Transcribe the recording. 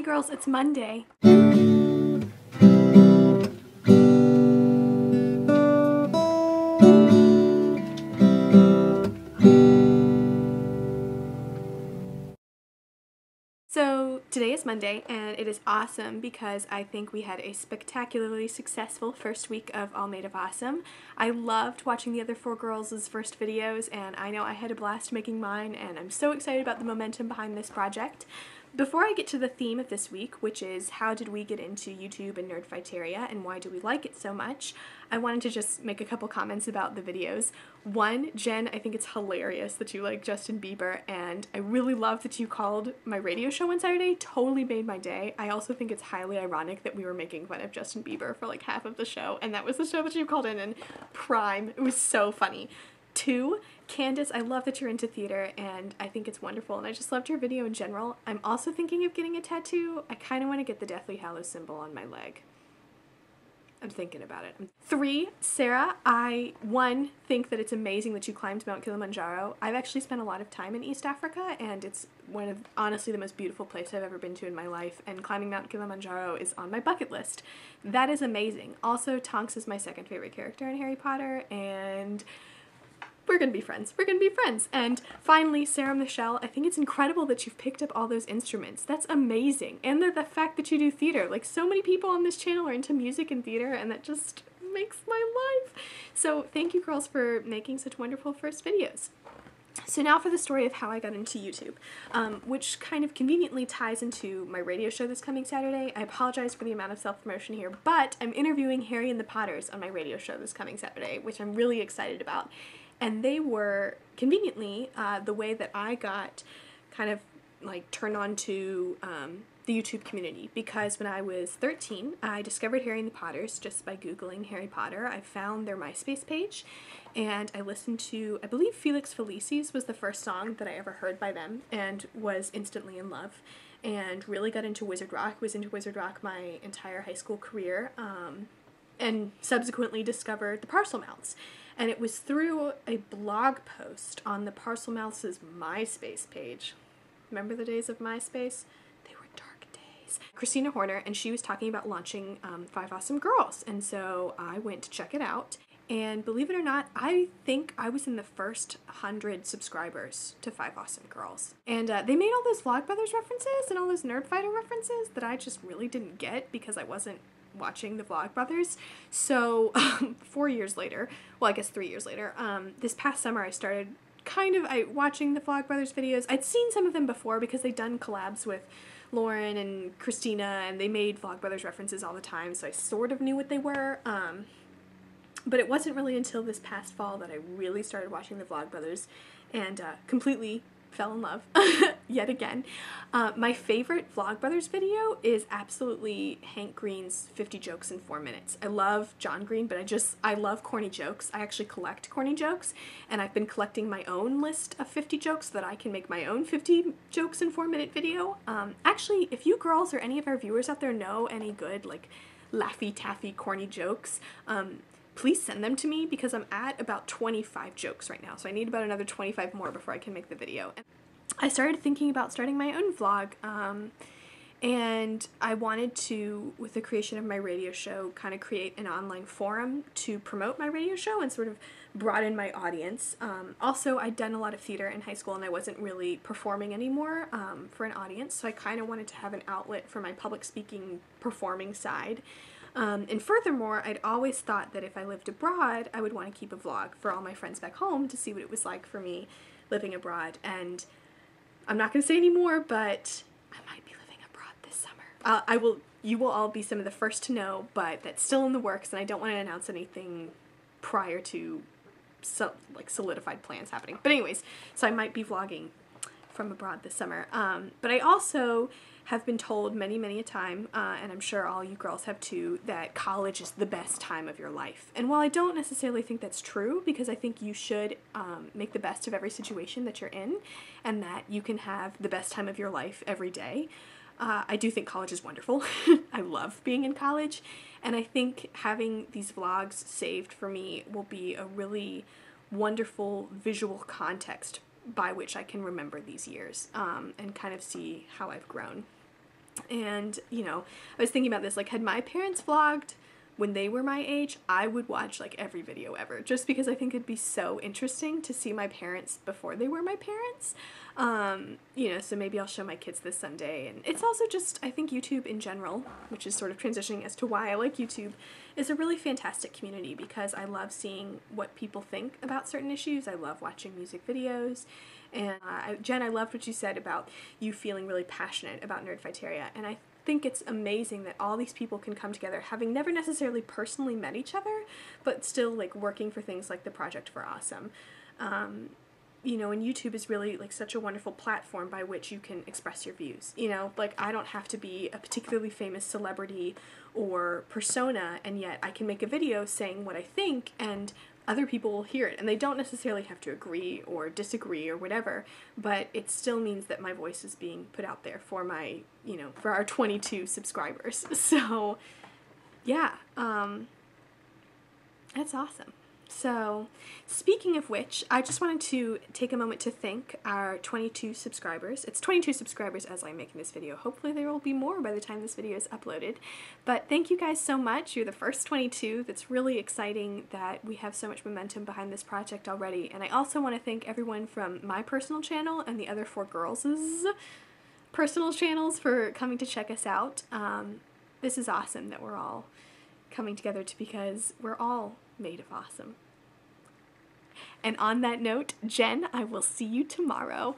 Hey girls, it's Monday. So today is Monday and it is awesome because I think we had a spectacularly successful first week of All Made of Awesome. I loved watching the other four girls' first videos and I know I had a blast making mine and I'm so excited about the momentum behind this project. Before I get to the theme of this week, which is how did we get into YouTube and Nerdfighteria and why do we like it so much, I wanted to just make a couple comments about the videos. One, Jen, I think it's hilarious that you like Justin Bieber, and I really love that you called my radio show on Saturday. Totally made my day. I also think it's highly ironic that we were making fun of Justin Bieber for like half of the show, and that was the show that you called in prime. It was so funny. Two, Candace, I love that you're into theater and I think it's wonderful and I just loved your video in general. I'm also thinking of getting a tattoo. I kind of want to get the Deathly Hallows symbol on my leg. I'm thinking about it. Three, Sarah, I, one, think that it's amazing that you climbed Mount Kilimanjaro. I've actually spent a lot of time in East Africa and it's one of, honestly, the most beautiful place I've ever been to in my life, and climbing Mount Kilimanjaro is on my bucket list. That is amazing. Also, Tonks is my second favorite character in Harry Potter, and we're gonna be friends. We're gonna be friends. And finally, Sarah Michelle, I think it's incredible that you've picked up all those instruments. That's amazing. And the fact that you do theater. Like, so many people on this channel are into music and theater, and that just makes my life. So thank you girls for making such wonderful first videos. So now for the story of how I got into YouTube, which kind of conveniently ties into my radio show this coming Saturday. I apologize for the amount of self-promotion here, but I'm interviewing Harry and the Potters on my radio show this coming Saturday, which I'm really excited about. And they were, conveniently, the way that I got kind of like turned on to the YouTube community, because when I was 13, I discovered Harry and the Potters just by Googling Harry Potter. I found their MySpace page and I listened to, I believe Felix Felicis was the first song that I ever heard by them, and was instantly in love and really got into Wizard Rock. Was into Wizard Rock my entire high school career, and subsequently discovered the Parselmouths. And it was through a blog post on the Parselmouths' MySpace page. Remember the days of MySpace? They were dark days. Christina Horner, and she was talking about launching 5 Awesome Girls. And so I went to check it out. And believe it or not, I think I was in the first 100 subscribers to 5 Awesome Girls. And they made all those Vlogbrothers references and all those Nerdfighter references that I just really didn't get because I wasn't watching the Vlogbrothers. So 4 years later, well I guess 3 years later, this past summer I started kind of watching the Vlogbrothers videos. I'd seen some of them before because they'd done collabs with Lauren and Christina and they made Vlogbrothers references all the time, so I sort of knew what they were. But it wasn't really until this past fall that I really started watching the Vlogbrothers and completely fell in love yet again. My favorite Vlogbrothers video is absolutely Hank Green's 50 Jokes in 4 Minutes. I love John Green, but I love corny jokes. I actually collect corny jokes, and I've been collecting my own list of 50 jokes so that I can make my own 50 Jokes in 4 Minute video. Actually, if you girls or any of our viewers out there know any good, like, laffy-taffy corny jokes, please send them to me because I'm at about 25 jokes right now, so I need about another 25 more before I can make the video. I started thinking about starting my own vlog, and I wanted to, with the creation of my radio show, kind of create an online forum to promote my radio show and sort of broaden my audience. Also, I'd done a lot of theater in high school and I wasn't really performing anymore for an audience, so I kind of wanted to have an outlet for my public speaking performing side. And furthermore, I'd always thought that if I lived abroad, I would want to keep a vlog for all my friends back home to see what it was like for me living abroad. And I'm not going to say any more, but I might be living abroad this summer. You will all be some of the first to know, but that's still in the works, and I don't want to announce anything prior to solidified plans happening. But anyways, so I might be vlogging from abroad this summer. But I also have been told many a time, and I'm sure all you girls have too, that college is the best time of your life. And while I don't necessarily think that's true, because I think you should make the best of every situation that you're in, and that you can have the best time of your life every day, I do think college is wonderful. I love being in college, and I think having these vlogs saved for me will be a really wonderful visual context by which I can remember these years and kind of see how I've grown. And, you know, I was thinking about this, like, had my parents vlogged when they were my age, I would watch like every video ever, just because I think it'd be so interesting to see my parents before they were my parents. You know, so maybe I'll show my kids this someday. And it's also just, I think YouTube in general, which is sort of transitioning as to why I like YouTube, is a really fantastic community because I love seeing what people think about certain issues. I love watching music videos. And Jen, I loved what you said about you feeling really passionate about Nerdfighteria, and I think it's amazing that all these people can come together, having never necessarily personally met each other, but still like working for things like the Project for Awesome. You know, and YouTube is really like such a wonderful platform by which you can express your views. You know, like I don't have to be a particularly famous celebrity or persona, and yet I can make a video saying what I think, and other people will hear it, and they don't necessarily have to agree or disagree or whatever, but it still means that my voice is being put out there for my, you know, for our 22 subscribers. So yeah, that's awesome. So, speaking of which, I just wanted to take a moment to thank our 22 subscribers. It's 22 subscribers as I'm making this video. Hopefully there will be more by the time this video is uploaded. But thank you guys so much. You're the first 22. That's really exciting that we have so much momentum behind this project already. And I also want to thank everyone from my personal channel and the other 4 girls' personal channels for coming to check us out. This is awesome that we're all coming together because we're all made of awesome. And on that note, Jen, I will see you tomorrow.